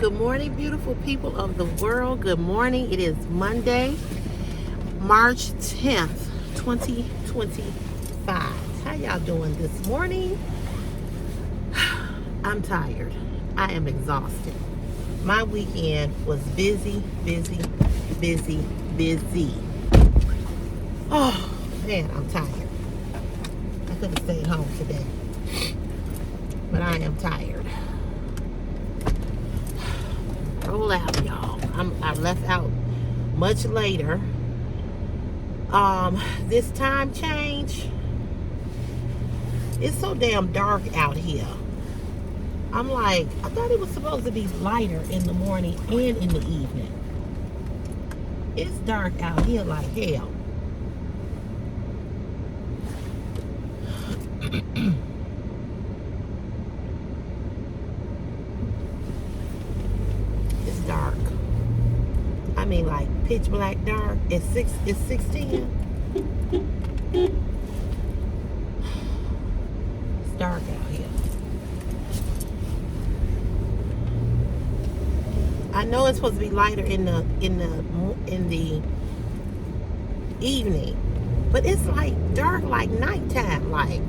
Good morning, beautiful people of the world. Good morning. It is Monday, March 10th, 2025. How y'all doing this morning? I'm tired. I am exhausted. My weekend was busy. Oh, man, I'm tired. I could have stayed home today, but I am tired. Roll out, y'all. I left out much later. This time change, it's so damn dark out here. I'm like, I thought it was supposed to be lighter in the morning and in the evening. It's dark out here like hell. It's dark. I mean, like pitch black dark. It's 6:10. It's dark out here. I know it's supposed to be lighter in the evening, but it's like dark like nighttime, like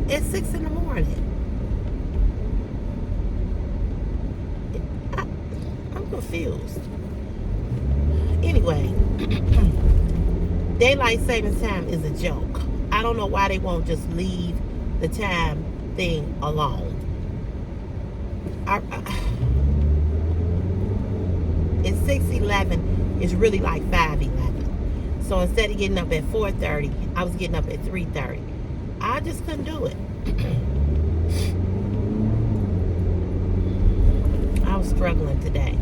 it's 6 in the morning. I'm confused. Anyway, daylight savings time is a joke. I don't know why they won't just leave the time thing alone. It's 6:11. It's really like 5:11. So instead of getting up at 4:30, I was getting up at 3:30. I just couldn't do it. I was struggling today.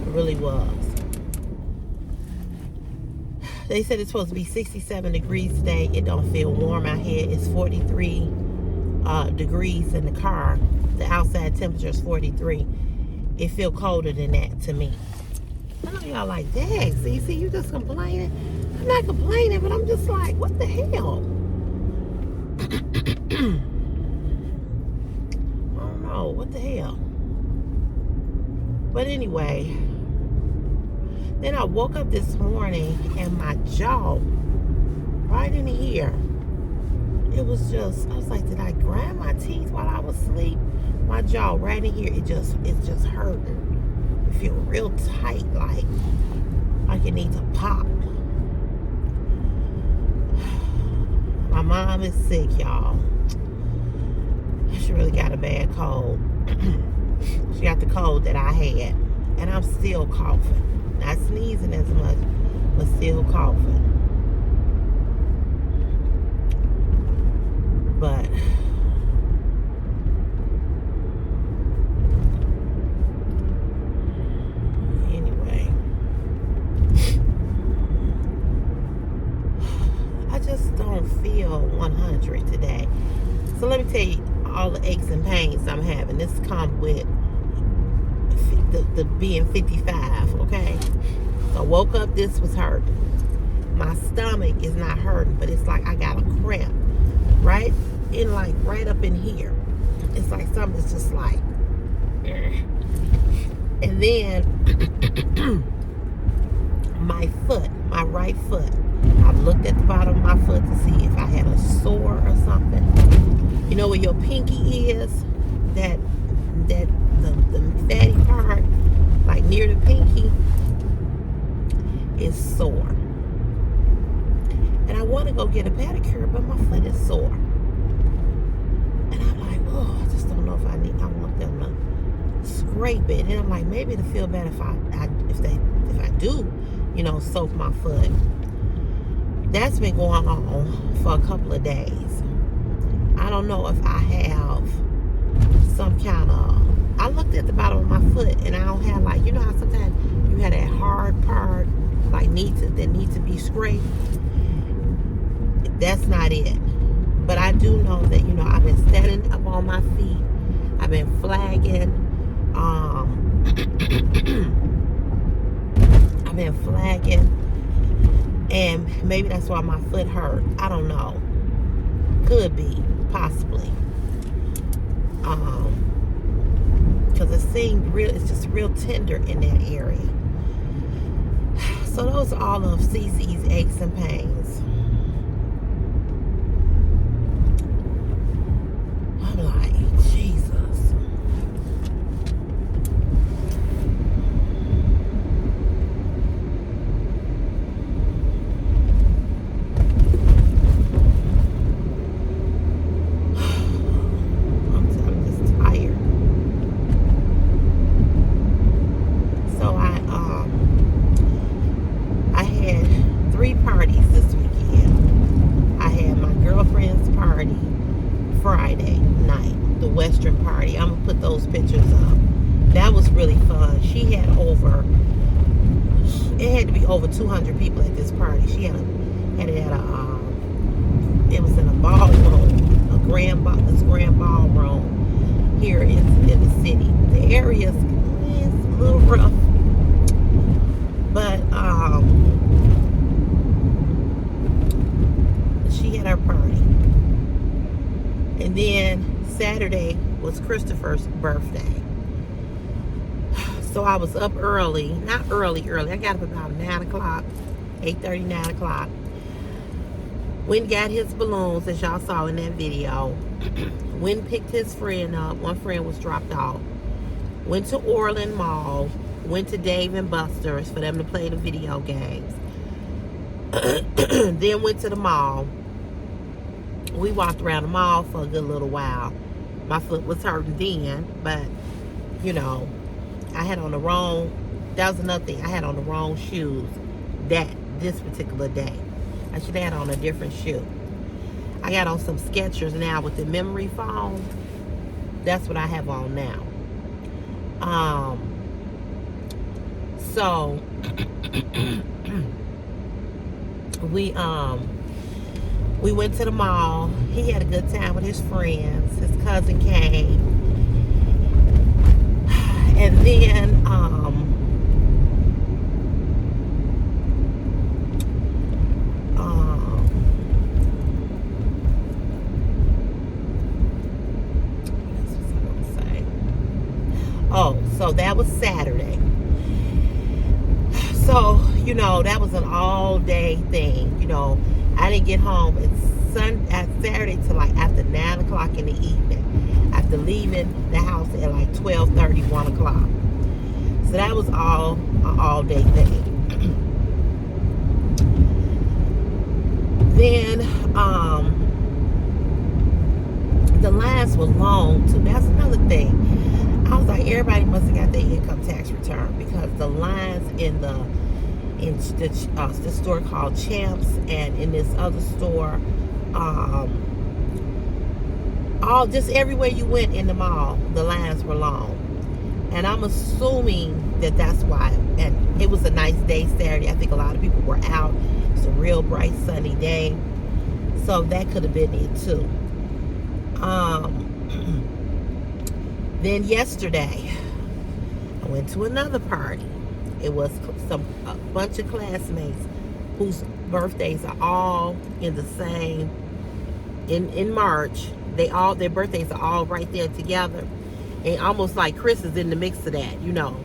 I really was. They said it's supposed to be 67 degrees today. It don't feel warm out here. It's 43 degrees in the car. The outside temperature is 43. It feel colder than that to me. I know y'all like, dang, see, you just complaining. I'm not complaining, but I'm just like, what the hell? I don't know, what the hell? But anyway, then I woke up this morning and my jaw, right in here, it was just, I was like, did I grind my teeth while I was asleep? My jaw right in here, it's just hurting. It feel real tight, like it needs to pop. My mom is sick, y'all. She really got a bad cold. She got the cold that I had, and I'm still coughing. Not sneezing as much, but still coughing. But anyway, I just don't feel 100 today. So let me tell you all the aches and pains I'm having. This comes with the being 55, okay? So I woke up, this was hurting. My stomach is not hurting, but it's like I got a cramp right up in here. It's like something's just like, and then my right foot, I looked at the bottom of my foot to see if I had a sore or something. You know where your pinky is, that the fatty part, like near the pinky, is sore. And I want to go get a pedicure, but my foot is sore. And I'm like, oh, I just don't know if I want them to scrape it. And I'm like, maybe it'll feel better if I do, soak my foot. That's been going on for a couple of days. I don't know if I have some kind of, I looked at the bottom of my foot and I don't have, like, you know how sometimes you have that hard part, like that needs to be scraped. That's not it. But I do know that, I've been standing up on my feet. I've been flagging. I've been flagging. And maybe that's why my foot hurt. I don't know. Could be. Possibly. because it seemed real. It's just real tender in that area. So those are all of Cece's aches and pains. I'm like, Jesus. I'm just tired. So I had 3 parties this weekend. I had my girlfriend's party Friday night, the Western party. I'm gonna put those pictures up. That was really fun. She had it had to be over 200 people at this party. She had it at it was in a ballroom, this grand ballroom here in the city. The area is a little rough, but she had her party. And then Saturday was Christopher's birthday. So I was up early, not early. I got up about 9 o'clock, 8:30, 9 o'clock. Went and got his balloons, as y'all saw in that video. Went and picked his friend up. One friend was dropped off. Went to Orland Mall. Went to Dave and Buster's for them to play the video games. Then went to the mall. We walked around the mall for a good little while. My foot was hurting then, but, you know, I had on the wrong, that was another thing. I had on the wrong shoes this particular day. I should have had on a different shoe. I got on some Skechers now with the memory foam. That's what I have on now. So we went to the mall. He had a good time with his friends. His cousin came. And then so that was Saturday. So, you know, that was an all-day thing. You know, I didn't get home at Saturday till like after 9 o'clock in the evening. After leaving the house at like 12:30, 1 o'clock. So that was an all-day thing. Then, the lines were long too. That's another thing. I was like, everybody must have got their income tax return, because the lines in the store called Champs and in this other store, just everywhere you went in the mall, the lines were long. And I'm assuming that that's why. And it was a nice day Saturday. I think a lot of people were out. It's a real bright sunny day, so that could have been it too. Then yesterday, I went to another party. It was a bunch of classmates whose birthdays are all in the same, in March. Their birthdays are all right there together. And almost like Chris is in the mix of that, you know.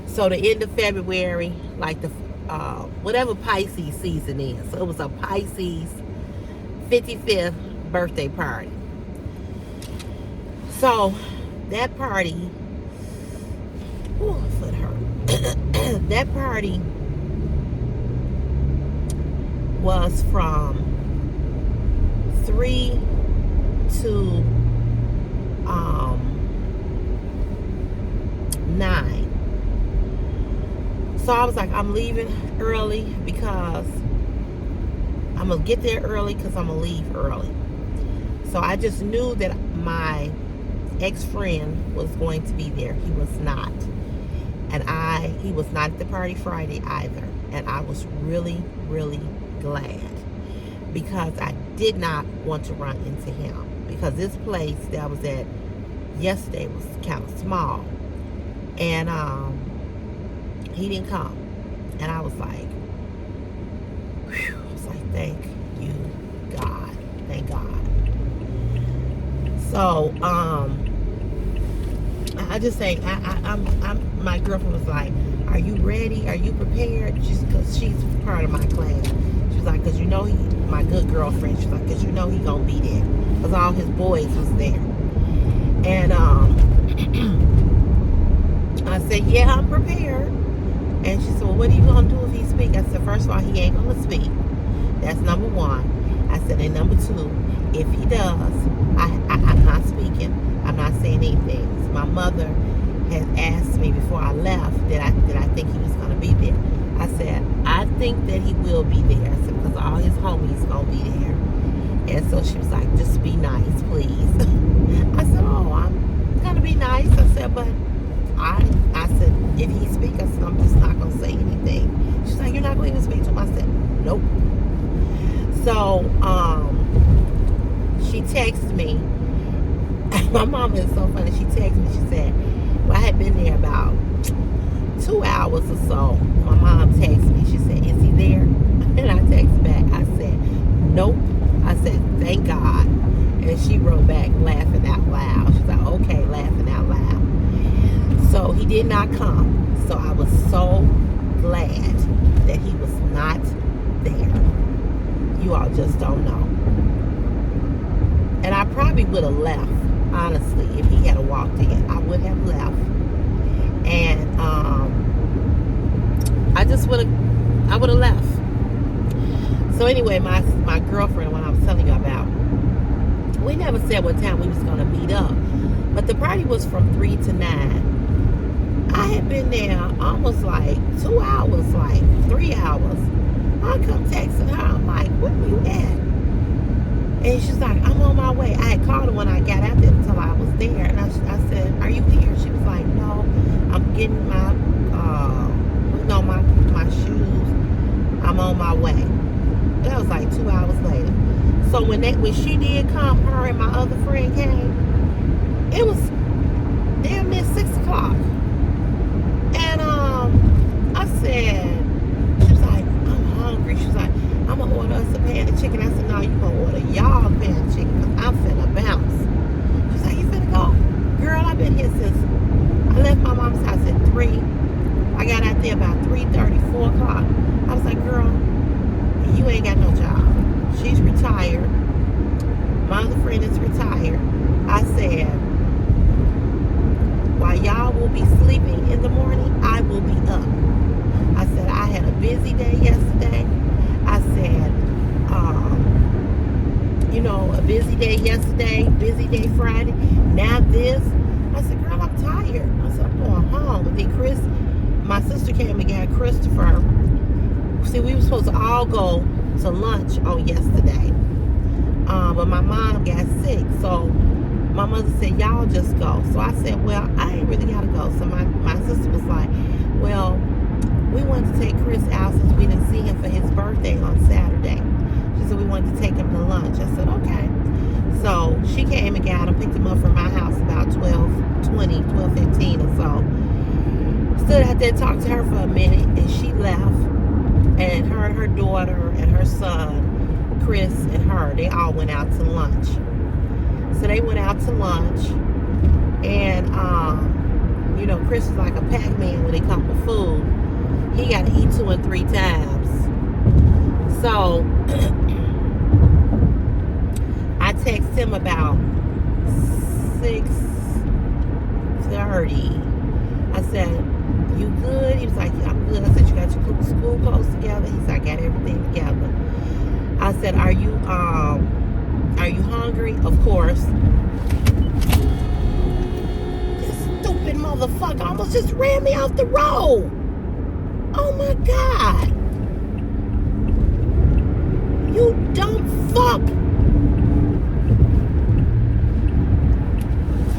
So the end of February, like the, whatever Pisces season is. So it was a Pisces 55th birthday party. So that party, ooh, my foot hurt. That party was from 3 to 9. So I was like, I'm leaving early because I'm gonna get there early because I'm gonna leave early. So I just knew that my ex-friend was going to be there. He was not. And he was not at the party Friday either. And I was really, really glad, because I did not want to run into him, because this place that I was at yesterday was kind of small. And he didn't come. And I was like, whew, I was like, thank you, God. Thank God. So, I just say, my girlfriend was like, are you ready? Are you prepared? Because she's part of my class. She's like, because you know my good girlfriend, she's like, because you know he gonna be there. Because all his boys was there. And I said, yeah, I'm prepared. And she said, well, what are you gonna do if he speak? I said, first of all, he ain't gonna speak. That's number one. I said, and number two, if he does, I'm not speaking. I'm not saying anything. So my mother had asked me before I left did I think he was going to be there. I said, I think that he will be there. I said, because all his homies going to be there. And so she was like, just be nice, please. I said, oh, I'm going to be nice. I said, but I said, if he speaks, I said, I'm just not going to say anything. She's like, you're not going to speak to him? I said, nope. So, she texted me. My mom is so funny. She texted me. She said, well, I had been there about 2 hours or so. My mom texted me. She said, is he there? And I texted back. I said, nope. I said, thank God. And she wrote back laughing out loud. She's like, okay, laughing out loud. So he did not come. So I was so glad that he was not there. You all just don't know. And I probably would have left, honestly, if he had walked in. I would have left. And I would have left. So anyway, my girlfriend, when I was telling you about, we never said what time we was going to meet up. But the party was from 3 to 9. I had been there almost like 2 hours, like 3 hours. I come texting her. I'm like, where you at? And she's like, I'm on my way. I had called her when I got out there until I was there. And I said, are you here? She was like, no, I'm getting my shoes. I'm on my way. That was like 2 hours later. So when she did come, her and my other friend came, it was damn near 6 o'clock. And I said, she was like, I'm hungry. She was like, I'm going to order us a pan of chicken. I said, no, you going to order y'all a pan of chicken because I'm finna bounce. She's like, you finna go? Girl, I've been here since I left my mom's house at 3. I got out there about 3:30, 4 o'clock. I was like, girl, you ain't got no job. She's retired. My other friend is retired. I said, while y'all will be sleeping in the morning, I will be up. I said, I had a busy day yesterday. I said, a busy day yesterday, busy day Friday. Now this. I said, girl, I'm tired. I said, I'm going home. And then my sister came and got Christopher. See, we were supposed to all go to lunch on yesterday. But my mom got sick. So my mother said, y'all just go. So I said, well, I ain't really got to go. So my sister was like, well, we wanted to take Chris out since we didn't see him for his birthday on Saturday. She said we wanted to take him to lunch. I said, okay. So she came and got him, picked him up from my house about 12:15 or so. Stood out there, talked to her for a minute, and she left. And her daughter and her son, Chris and her, they all went out to lunch. So they went out to lunch. And, Chris is like a Pac-Man when it comes to food. He got to eat 2 and 3 times. So I text him about 6:30. I said, you good? He was like, yeah, I'm good. I said, you got your school clothes together? He said, I got everything together. I said, are you hungry? Of course. This stupid motherfucker almost just ran me off the road. Oh my God. You dumb fuck.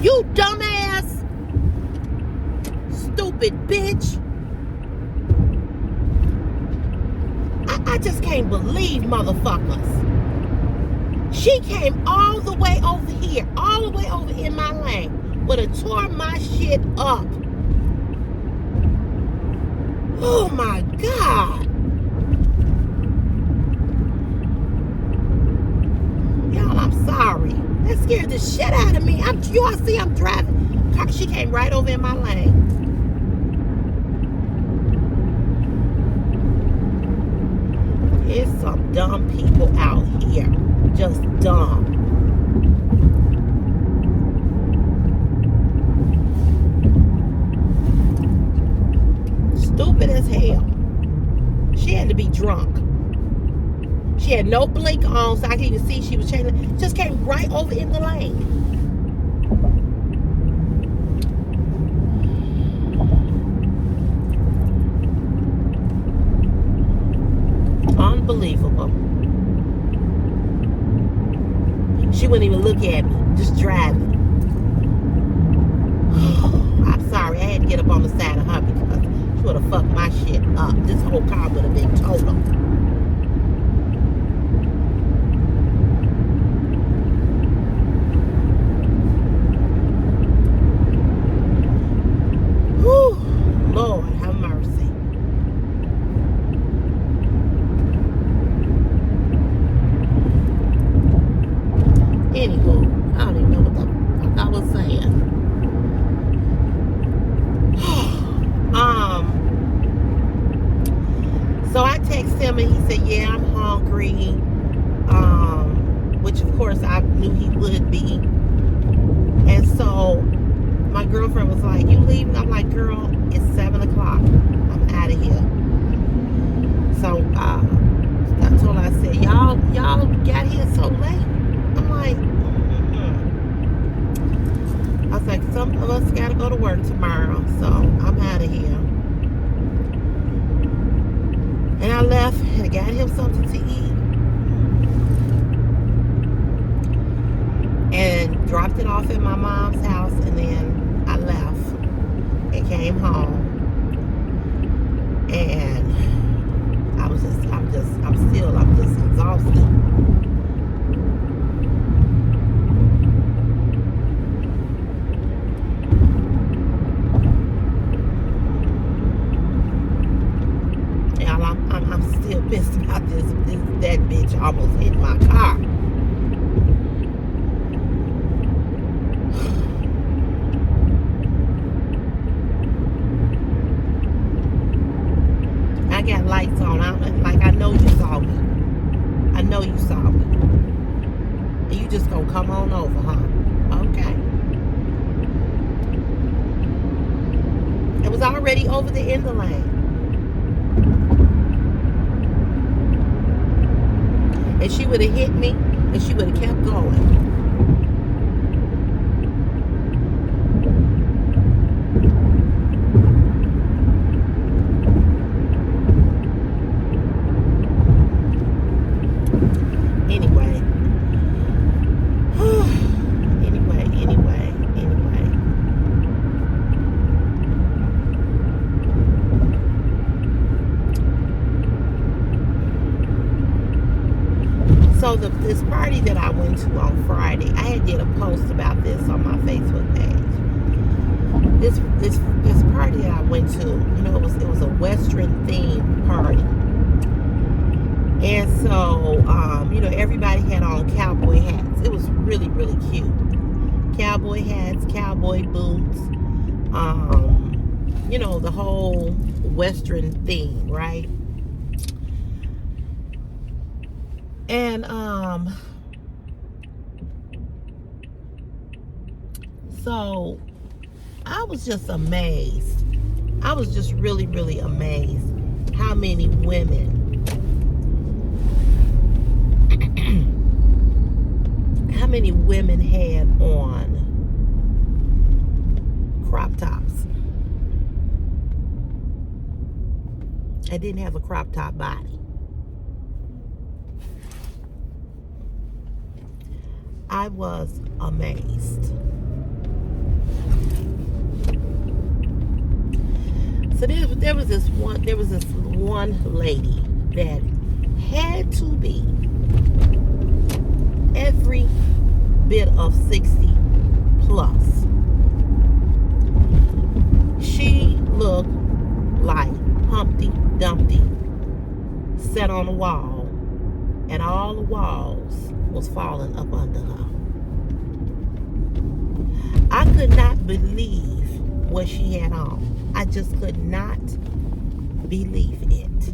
You dumbass. Stupid bitch. I just can't believe motherfuckers. She came all the way over here, all the way over in my lane, would have tore my shit up. Oh my God. Y'all, I'm sorry. That scared the shit out of me. You all see I'm driving car, she came right over in my lane. There's some dumb people out here. Just dumb. Stupid as hell. She had to be drunk. She had no blink on, so I could even see she was changing. Just came right over in the lane. Unbelievable. She wouldn't even look at me, just driving. I'm sorry, I had to get up on the side of her because she would have fucked my shit up. This whole car would have been total. Whew, Lord have mercy. Anywho, I don't even know what the fuck I was saying. So I texted him and he said, yeah, I'm hungry. Which of course I knew he would be. And so my girlfriend was like, you leaving? I'm like, girl, it's 7 o'clock. I'm out of here. So I told her, I said, y'all got here so late. I'm like, I was like, some of us gotta go to work tomorrow, so I'm out of here. And I left and got him something to eat and dropped it off at my mom's house, and then I left and came home. And I'm just exhausted. I'm still pissed about that bitch almost hit my car. I got lights on. I know you saw me. I know you saw me. And you just gonna come on over, huh? Okay. It was already over the end of the lane. And she would have hit me, and she would have kept going. Anyway. So this party that I went to on Friday, I had did a post about this on my Facebook page. This party that I went to, it was a Western themed party, and so everybody had on cowboy hats. It was really, really cute. Cowboy hats, cowboy boots, the whole Western theme, right? And so I was just amazed. I was just really, really amazed how many women had on crop tops. I didn't have a crop top body. I was amazed. So there was this one lady that had to be every bit of 60 plus. She looked like Humpty Dumpty sat on a wall, and all the walls was falling up under her. I could not believe what she had on. I just could not believe it.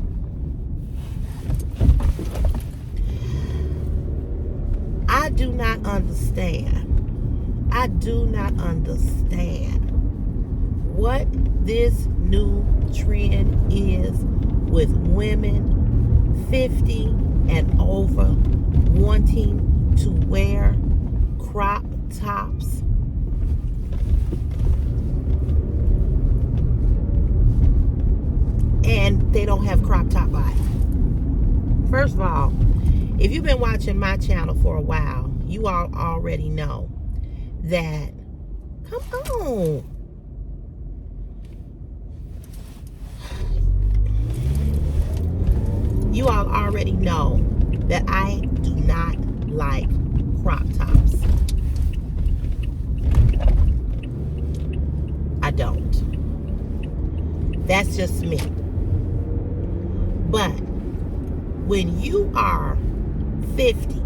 I do not understand. I do not understand what this new trend is with women 50 and over wanting to wear crop tops. And they don't have crop top body. First of all, if you've been watching my channel for a while, you all already know that, come on. You all already know that I do not like crop tops. I don't. That's just me. But when you are 50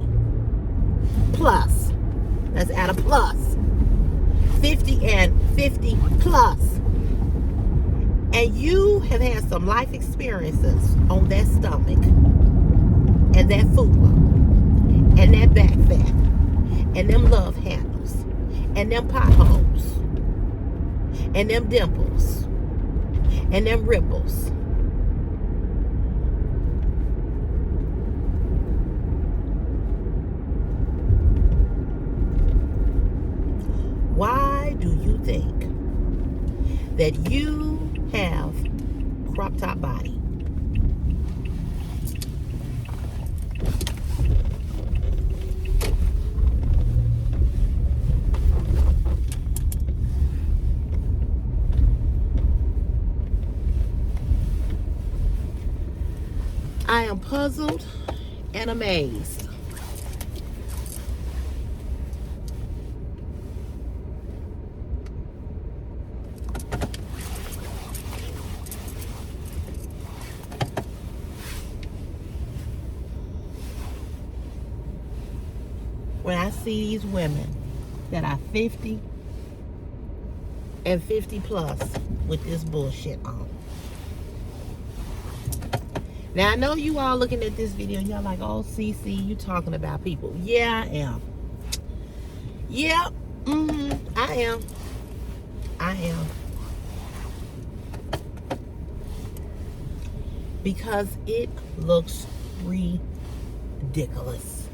plus, let's add a plus, 50 and 50 plus, and you have had some life experiences on that stomach and that fupa and that back fat and them love handles and them potholes and them dimples and them ripples, why do you think that you have crop top body? I am puzzled and amazed. When I see these women that are 50 and 50 plus with this bullshit on. Now, I know you all looking at this video, y'all like, oh, CC, you talking about people. Yeah, I am. Yeah, I am. I am. Because it looks ridiculous.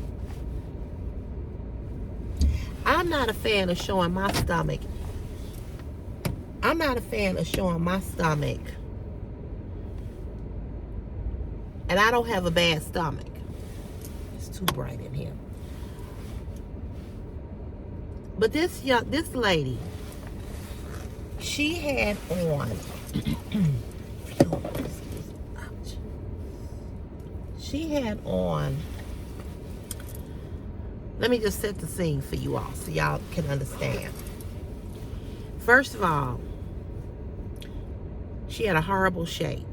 I'm not a fan of showing my stomach. I'm not a fan of showing my stomach. And I don't have a bad stomach. It's too bright in here. But this lady, she had on she had on, let me just set the scene for you all so y'all can understand. First of all, she had a horrible shape.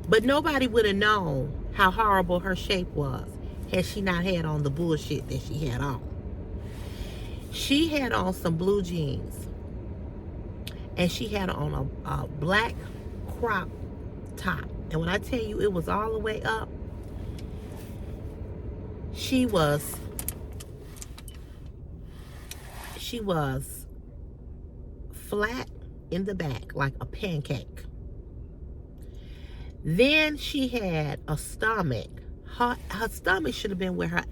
But nobody would have known how horrible her shape was had she not had on the bullshit that she had on. She had on some blue jeans. And she had on a black crop top. And when I tell you it was all the way up, she was flat in the back like a pancake. Then she had a stomach. Her stomach should have been where her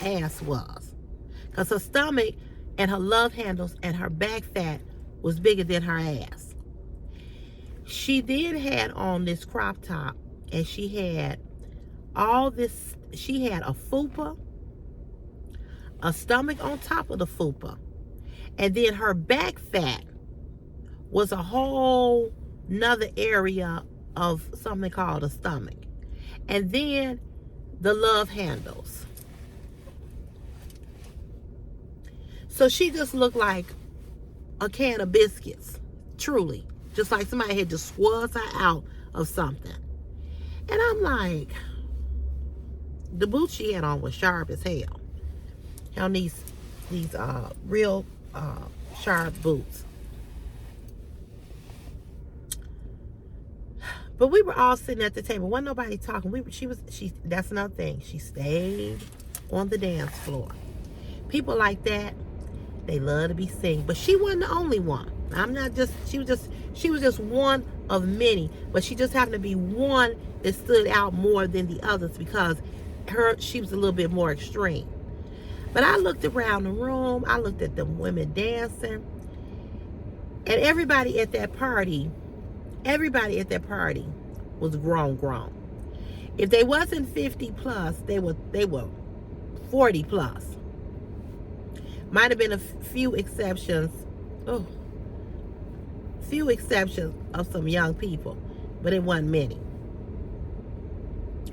ass was. Because her stomach and her love handles and her back fat was bigger than her ass. She then had on this crop top, and she had all this, she had a fupa, a stomach on top of the fupa, and then her back fat was a whole another area of something called a stomach. And then the love handles. So she just looked like a can of biscuits. Truly. Just like somebody had just squeezed her out of something. And I'm like, the boots she had on was sharp as hell. On these these real sharp boots. But we were all sitting at the table. Wasn't nobody talking. That's another thing. She stayed on the dance floor. People like that, they love to be seen. But she wasn't the only one. She was just one of many. But she just happened to be one that stood out more than the others because she was a little bit more extreme. But I looked around the room. I looked at the women dancing. And everybody at that party was grown. If they wasn't 50 plus, they were 40 plus. Might have been a few exceptions. Few exceptions of some young people, but it wasn't many.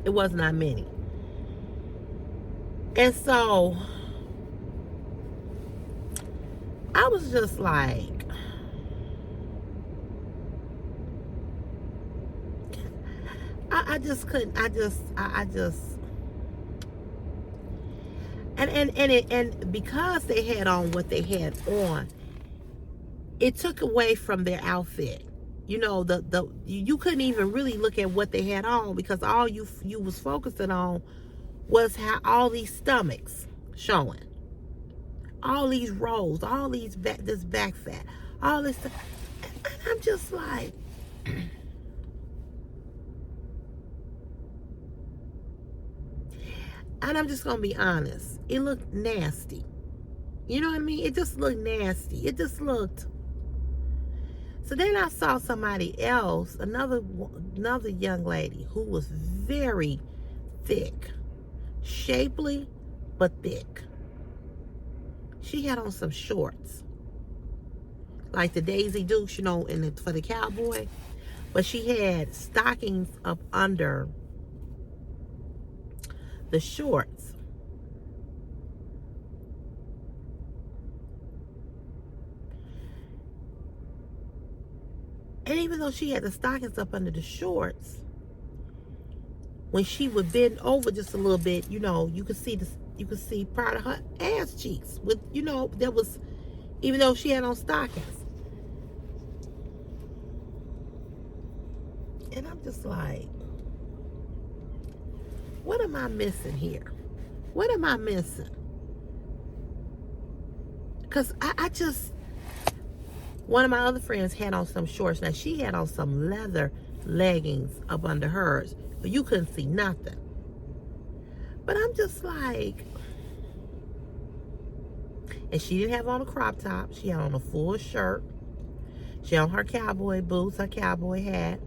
It was not many. And so I was just like, I just couldn't. And because they had on what they had on, it took away from their outfit. You know, you couldn't even really look at what they had on because all you was focusing on was how all these stomachs showing, all these rolls, all these this back fat, all this stuff. And I'm just like, and I'm just gonna be honest, it looked nasty. You know what I mean? It just looked nasty. It just looked. So then I saw somebody else, another young lady who was very thick, shapely but thick. She had on some shorts, like the Daisy Dukes, you know, for the cowboy, but she had stockings up under the shorts. And even though she had the stockings up under the shorts, when she would bend over just a little bit, you know, you could see part of her ass cheeks with, you know, there was, even though she had on stockings. And I'm just like, what am I missing here? What am I missing? Because I just, one of my other friends had on some shorts. Now, she had on some leather leggings up under hers, but you couldn't see nothing. But I'm just like, and she didn't have on a crop top. She had on a full shirt. She had on her cowboy boots, her cowboy hat.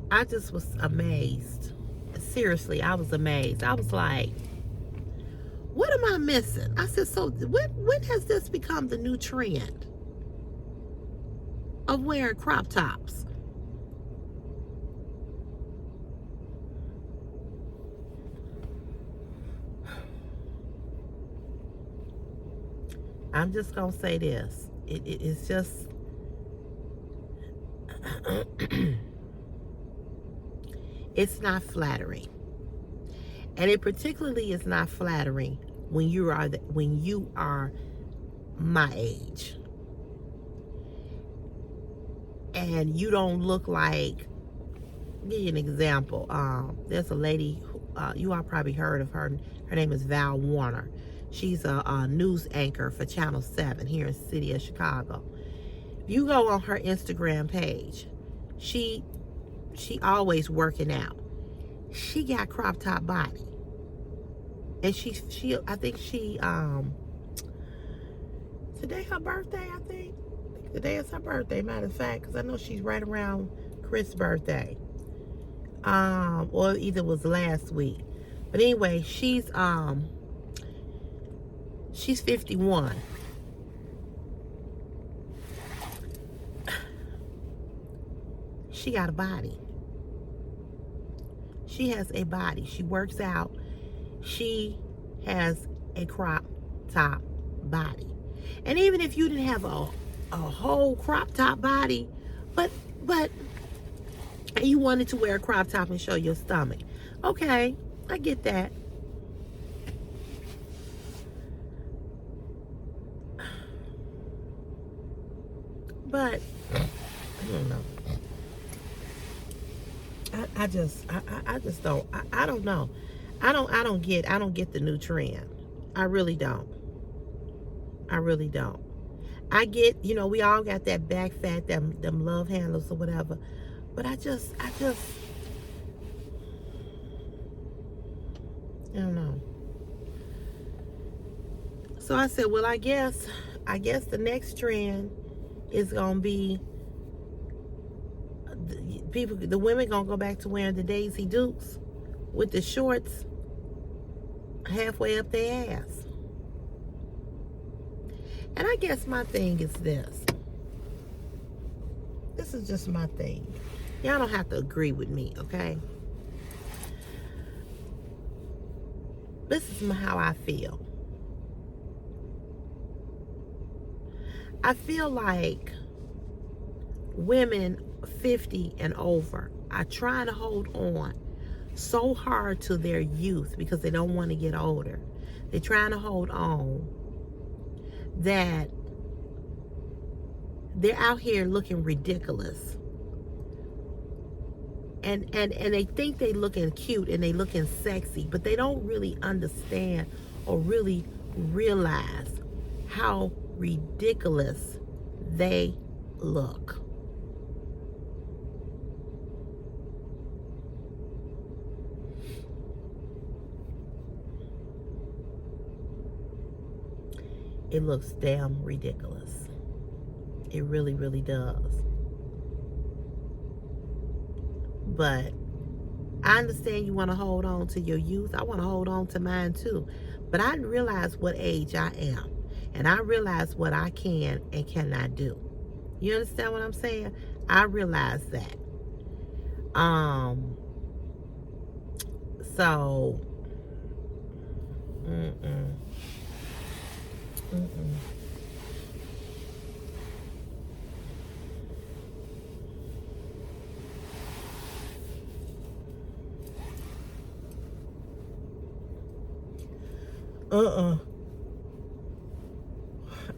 I just was amazed. Seriously, I was amazed. I was like, what am I missing? I said, so when has this become the new trend of wearing crop tops? I'm just gonna say this. It's just it's not flattering, and it particularly is not flattering when you are my age and you don't look like. I'll give you an example. There's a lady you all probably heard of her. Her name is Val Warner. She's a news anchor for Channel 7 here in the city of Chicago. If you go on her Instagram page, she always working out. She got crop top body. And I think today her birthday, I think. Today is her birthday, matter of fact, because I know she's right around Chris' birthday. Or either it was last week. But anyway, she's 51. she got a body. She has a body. She works out. She has a crop top body. And even if you didn't have a whole crop top body, but you wanted to wear a crop top and show your stomach, okay, I get that. But I don't know. I just don't. I don't know. I don't get the new trend. I really don't. I really don't. I get, we all got that back fat, them love handles or whatever. But I just I don't know. So I said, well, I guess the next trend is gonna be the women gonna go back to wearing the Daisy Dukes with the shorts halfway up their ass. And I guess my thing is this. This is just my thing. Y'all don't have to agree with me, okay? This is how I feel. I feel like women 50 and over are trying to hold on so hard to their youth because they don't want to get older. They're trying to hold on that they're out here looking ridiculous. And they think they looking cute and they looking sexy, but they don't really understand or really realize how ridiculous they look. It looks damn ridiculous. It really, really does. But I understand you want to hold on to your youth. I want to hold on to mine too. But I realize what age I am. And I realize what I can and cannot do. You understand what I'm saying? I realize that. So,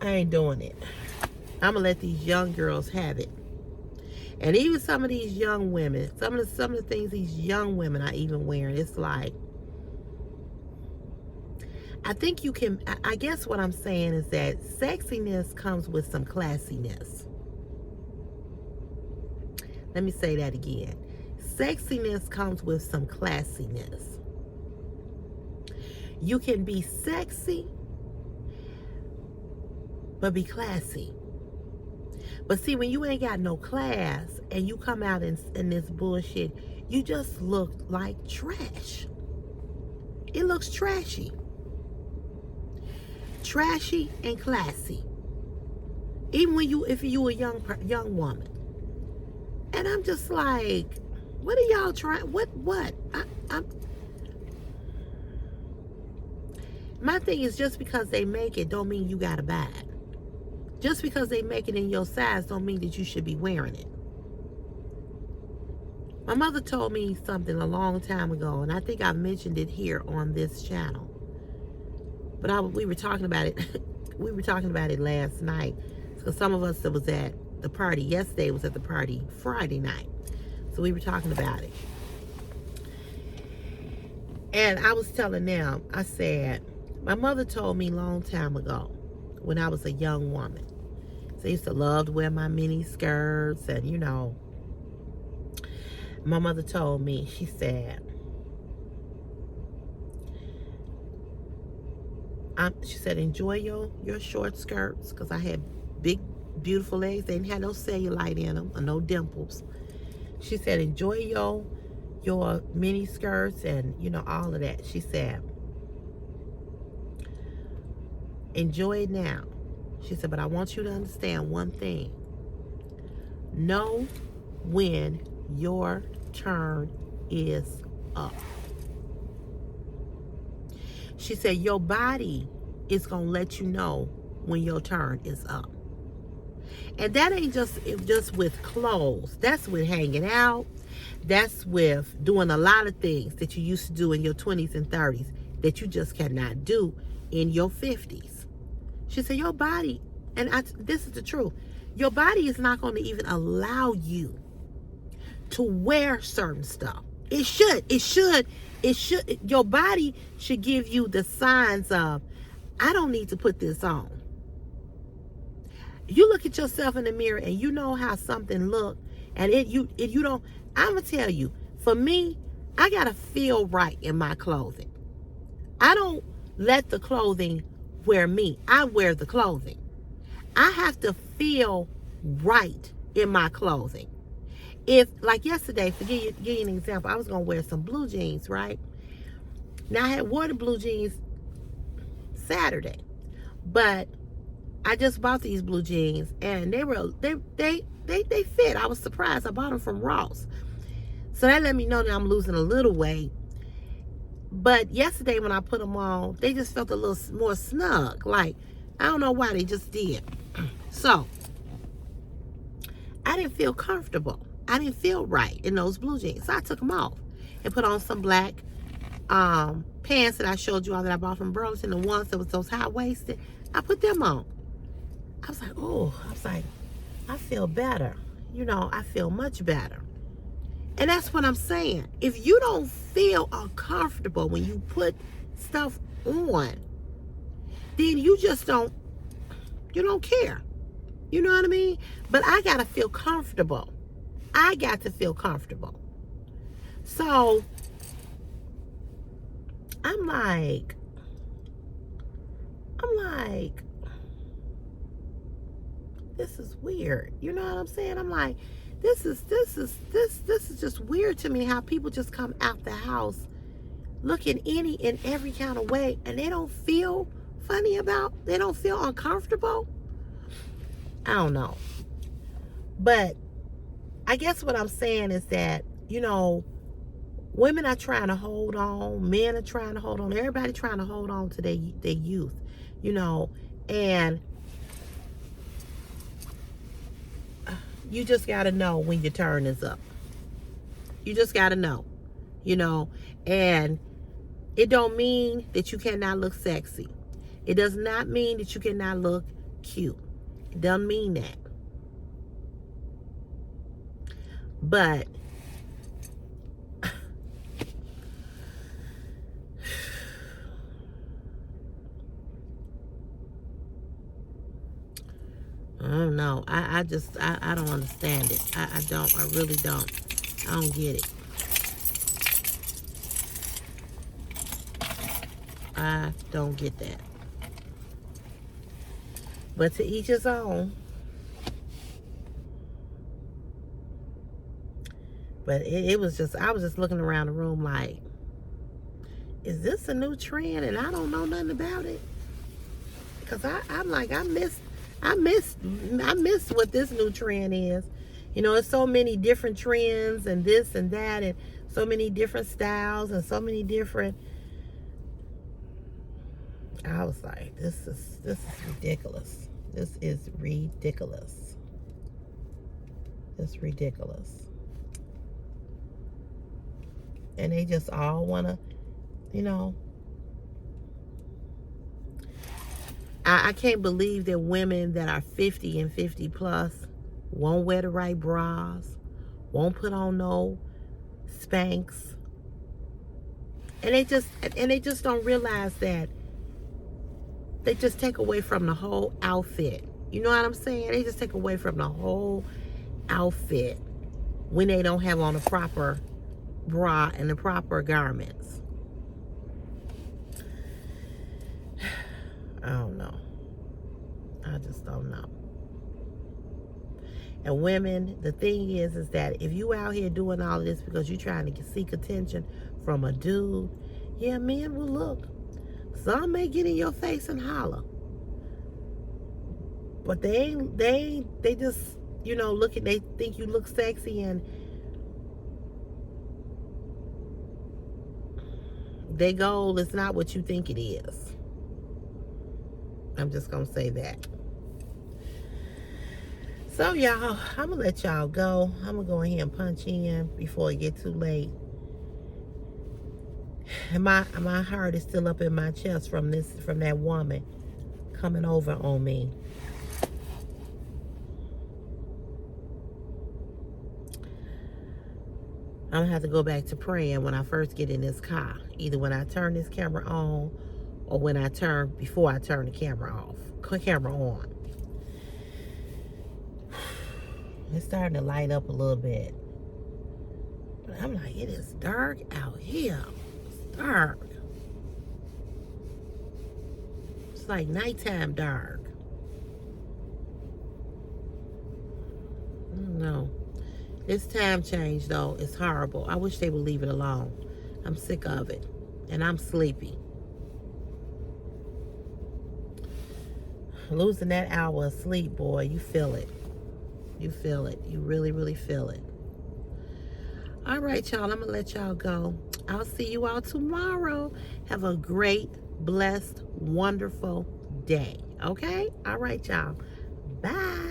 I ain't doing it. I'm gonna let these young girls have it. And even some of these young women, some of the things these young women are even wearing, it's like, I think you can, I guess what I'm saying is that sexiness comes with some classiness. Let me say that again. Sexiness comes with some classiness. You can be sexy, but be classy. But see, when you ain't got no class and you come out in this bullshit, you just look like trash. It looks trashy. Trashy and classy. Even when if you a young woman. And I'm just like, what are y'all trying? What? My thing is, just because they make it don't mean you gotta buy it. Just because they make it in your size don't mean that you should be wearing it. My mother told me something a long time ago, and I think I mentioned it here on this channel. But we were talking about it. We were talking about it last night. So some of us that was at the party yesterday was at the party Friday night. So we were talking about it. And I was telling them, I said, my mother told me a long time ago when I was a young woman. So I used to love to wear my mini skirts and, my mother told me, she said, enjoy your short skirts, because I had big, beautiful legs. They didn't have no cellulite in them or no dimples. She said, enjoy your mini skirts and, all of that. She said, enjoy it now. She said, but I want you to understand one thing. Know when your turn is up. She said your body is going to let you know when your turn is up. And that ain't just with clothes. That's with hanging out. That's with doing a lot of things that you used to do in your 20s and 30s that you just cannot do in your 50s. She said your body, and this is the truth, your body is not going to even allow you to wear certain stuff. It should. Your body should give you the signs of, I don't need to put this on. You look at yourself in the mirror and you know how something look, and you don't. I'm gonna tell you, for me, I gotta feel right in my clothing. I don't let the clothing wear me. I wear the clothing. I have to feel right in my clothing. If, like yesterday, to give you an example, I was gonna wear some blue jeans, right? Now I had wore the blue jeans Saturday, but I just bought these blue jeans and they fit. I was surprised. I bought them from Ross. So that let me know that I'm losing a little weight. But yesterday when I put them on, they just felt a little more snug. Like, I don't know why, they just did. So, I didn't feel comfortable. I didn't feel right in those blue jeans. So I took them off and put on some black pants that I showed you all that I bought from Burlington. The ones that was those high-waisted. I put them on. I was like, I feel better. You know, I feel much better. And that's what I'm saying. If you don't feel uncomfortable when you put stuff on, then you just don't care. You know what I mean? But I got to feel comfortable. I got to feel comfortable. So, I'm like, this is weird. You know what I'm saying? I'm like, this is just weird to me, how people just come out the house looking any and every kind of way and they don't feel they don't feel uncomfortable. I don't know. But I guess what I'm saying is that, you know, women are trying to hold on, men are trying to hold on, everybody trying to hold on to their youth, you know, and you just got to know when your turn is up. You just got to know, you know, and it don't mean that you cannot look sexy. It does not mean that you cannot look cute. It doesn't mean that. But I don't know. I don't understand it. I don't. I really don't. I don't get it. I don't get that. But to each his own. But it was just, I was just looking around the room like, is this a new trend and I don't know nothing about it? Because I'm like, I miss what this new trend is. You know, it's so many different trends and this and that and so many different styles and so many different. I was like, this is ridiculous. This is ridiculous. It's ridiculous. And they just all want to, you know. I can't believe that women that are 50 and 50 plus won't wear the right bras, won't put on no Spanx. And they just don't realize that they just take away from the whole outfit. You know what I'm saying? They just take away from the whole outfit when they don't have on the proper bra and the proper garments. I don't know. I just don't know. And women, the thing is that if you out here doing all of this because you're trying to seek attention from a dude, yeah, men will look. Some may get in your face and holler. But they just, you know, they think you look sexy and Their goal is not what you think it is. I'm just going to say that. So, y'all, I'm going to let y'all go. I'm going to go ahead and punch in before it get too late. And my heart is still up in my chest from that woman coming over on me. I'm gonna have to go back to praying when I first get in this car. Either when I turn this camera on or before I turn the camera on. It's starting to light up a little bit. But I'm like, it is dark out here. It's dark. It's like nighttime dark. I don't know. This time change, though, is horrible. I wish they would leave it alone. I'm sick of it. And I'm sleepy. Losing that hour of sleep, boy, you feel it. You feel it. You really, really feel it. All right, y'all. I'm going to let y'all go. I'll see you all tomorrow. Have a great, blessed, wonderful day. Okay? All right, y'all. Bye.